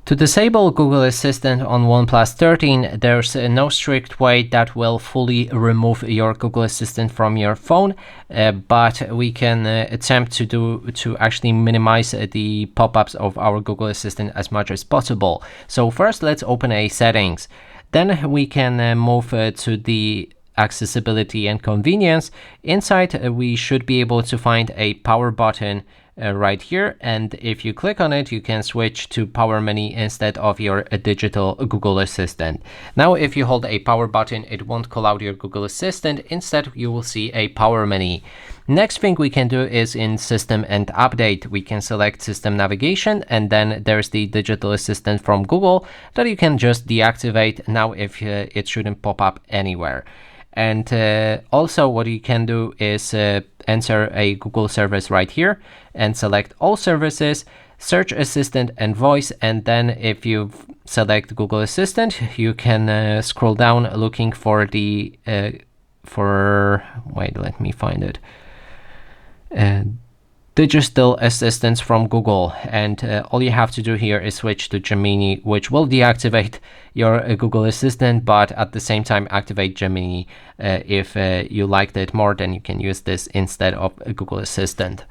To disable Google Assistant on OnePlus 13, there's no strict way that will fully remove your Google Assistant from your phone, but we can attempt to actually minimize the pop-ups of our Google Assistant as much as possible. So first, let's open a settings. Then we can move to the accessibility and convenience. Inside, we should be able to find a power button right here, and if you click on it, you can switch to power menu instead of your digital Google Assistant. Now if you hold a power button, it won't call out your Google Assistant. Instead, you will see a power menu. Next thing we can do is in System and Update. We can select System Navigation, and then there's the Digital Assistant from Google that you can just deactivate now if it shouldn't pop up anywhere. And also what you can do is enter a Google service right here and select all services, search assistant and voice, and then if you select Google Assistant, you can scroll down looking for the wait, let me find it. Digital Assistants from Google, and all you have to do here is switch to Gemini, which will deactivate your Google Assistant, but at the same time activate Gemini. If you liked it more, then you can use this instead of Google Assistant.